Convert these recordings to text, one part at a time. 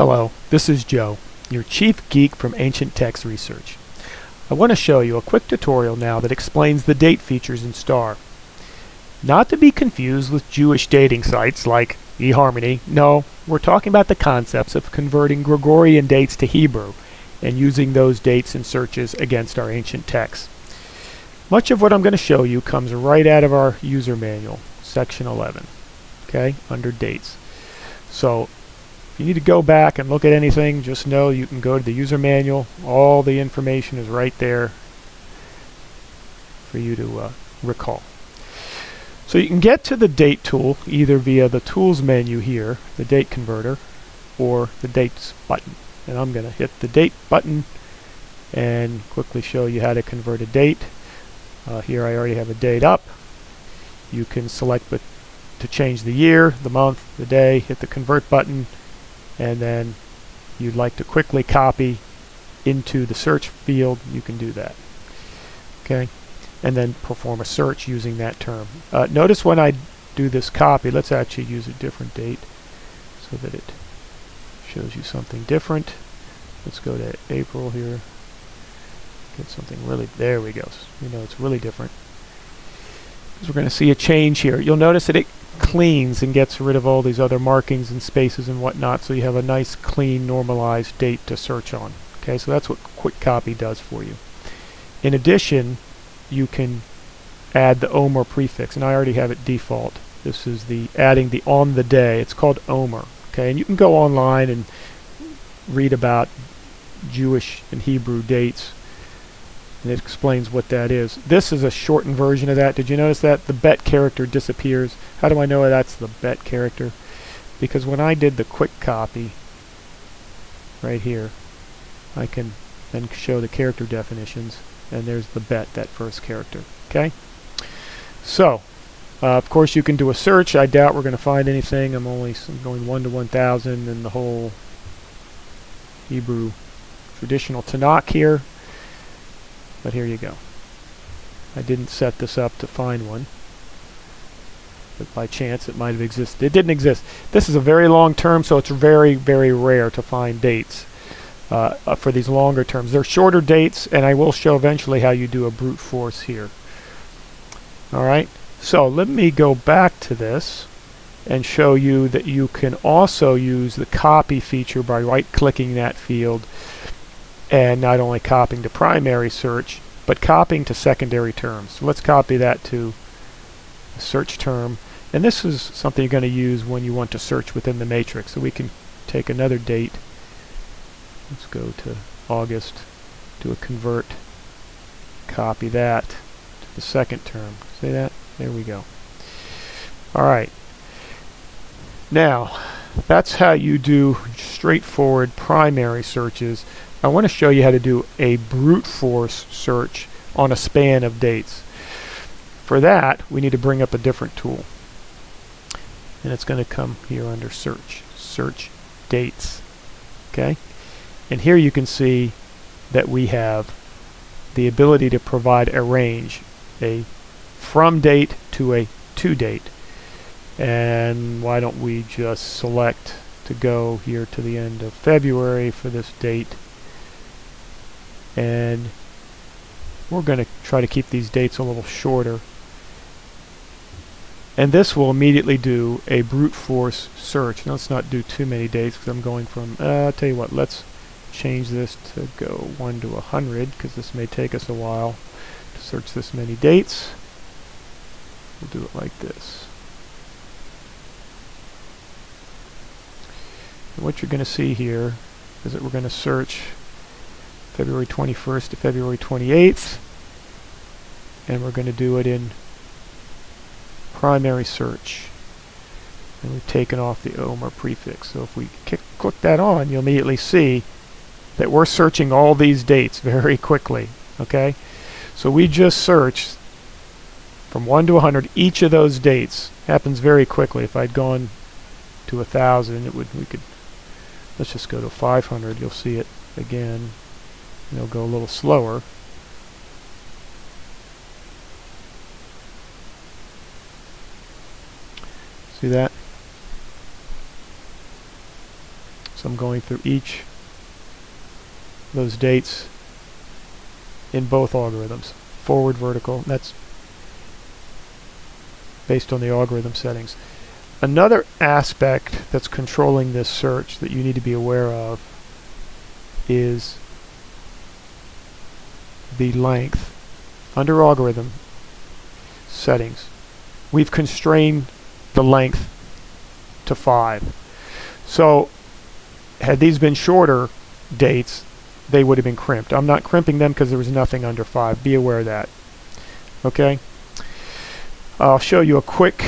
Hello, this is Joe, your chief geek from Ancient Text Research. I want to show you a quick tutorial now that explains the date features in STAR. Not to be confused with Jewish dating sites like eHarmony. No, we're talking about the concepts of converting Gregorian dates to Hebrew and using those dates in searches against our ancient texts. Much of what I'm going to show you comes right out of our user manual, section 11, okay, under dates. So if you need to go back and look at anything, just know you can go to the user manual. All the information is right there for you to recall. So you can get to the date tool either via the tools menu here, the date converter, or the dates button. And I'm going to hit the date button and quickly show you how to convert a date. Here I already have a date up. You can select to change the year, the month, the day, hit the convert button, and then you'd like to quickly copy into the search field, you can do that. Okay, and then perform a search using that term. Notice when I do this copy, let's actually use a different date so that it shows you something different. Let's go to April here. Get something really, there we go. You know it's really different. Because we're going to see a change here. You'll notice that it cleans and gets rid of all these other markings and spaces and whatnot, so you have a nice clean normalized date to search on. Okay, so that's what quick copy does for you. In addition, you can add the Omer prefix, and I already have it default. This is the adding the on the day. It's called Omer. Okay, and you can go online and read about Jewish and Hebrew dates, and it explains what that is. This is a shortened version of that. Did you notice that the bet character disappears? How do I know that's the bet character? Because when I did the quick copy right here, I can then show the character definitions, and there's the bet, that first character. Okay, so of course you can do a search. I doubt we're going to find anything. I'm going 1 to 1000 in the whole Hebrew traditional Tanakh here. But here you go. I didn't set this up to find one, but by chance it might have existed. It didn't exist. This is a very long term, so it's very, very rare to find dates for these longer terms. They're shorter dates, and I will show eventually how you do a brute force here. Alright, so let me go back to this and show you that you can also use the copy feature by right-clicking that field and not only copying to primary search, but copying to secondary terms. So let's copy that to a search term. And this is something you're going to use when you want to search within the matrix. So we can take another date. Let's go to August, do a convert, copy that to the second term. See that? There we go. Alright. Now, that's how you do straightforward primary searches. I want to show you how to do a brute force search on a span of dates. For that, we need to bring up a different tool. And it's going to come here under search. Search dates. Okay? And here you can see that we have the ability to provide a range, a from date to a to date. And why don't we just select to go here to the end of February for this date. And we're going to try to keep these dates a little shorter. And this will immediately do a brute force search. Now let's not do too many dates because I'm going from, I'll tell you what, let's change this to go 1 to 100 because this may take us a while to search this many dates. We'll do it like this. And what you're going to see here is that we're going to search February 21st to February 28th, and we're going to do it in primary search, and we've taken off the Omer prefix. So if we click that on, you'll immediately see that we're searching all these dates very quickly. Okay, so we just searched from 1 to 100. Each of those dates happens very quickly. If I'd gone to 1000, it would, let's just go to 500. You'll see it again. It'll go a little slower. See that? So I'm going through each of those dates in both algorithms. Forward, vertical, that's based on the algorithm settings. Another aspect that's controlling this search that you need to be aware of is the length. Under algorithm settings, we've constrained the length to 5. So had these been shorter dates, they would have been crimped. I'm not crimping them because there was nothing under 5. Be aware of that. Okay? I'll show you a quick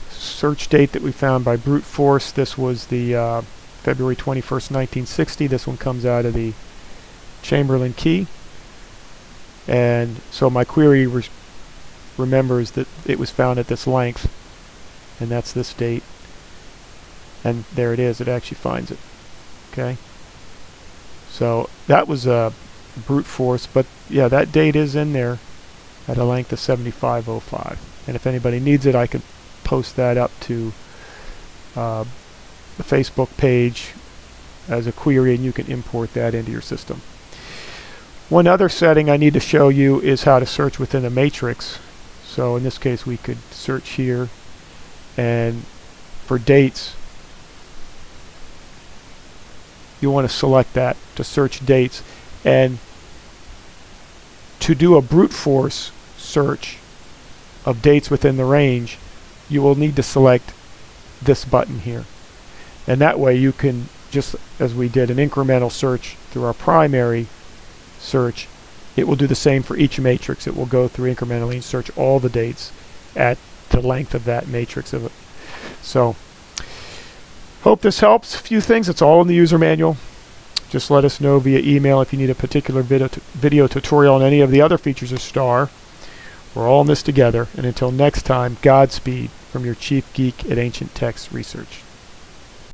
search date that we found by brute force. This was the February 21st, 1960. This one comes out of the Chamberlain key. And so my query remembers that it was found at this length, and that's this date. And there it is. It actually finds it. Okay? So that was a brute force, but yeah, that date is in there at a length of 7505. And if anybody needs it, I could post that up to the Facebook page as a query, and you can import that into your system. One other setting I need to show you is how to search within a matrix. So in this case, we could search here, and for dates, you want to select that to search dates. And to do a brute force search of dates within the range, you will need to select this button here. And that way you can, just as we did an incremental search through our primary search, it will do the same for each matrix. It will go through incrementally and search all the dates at the length of that matrix of it. So hope this helps. A few things, it's all in the user manual. Just let us know via email if you need a particular video tutorial on any of the other features of STAR. We're all in this together, and until next time, Godspeed from your chief geek at Ancient Text Research.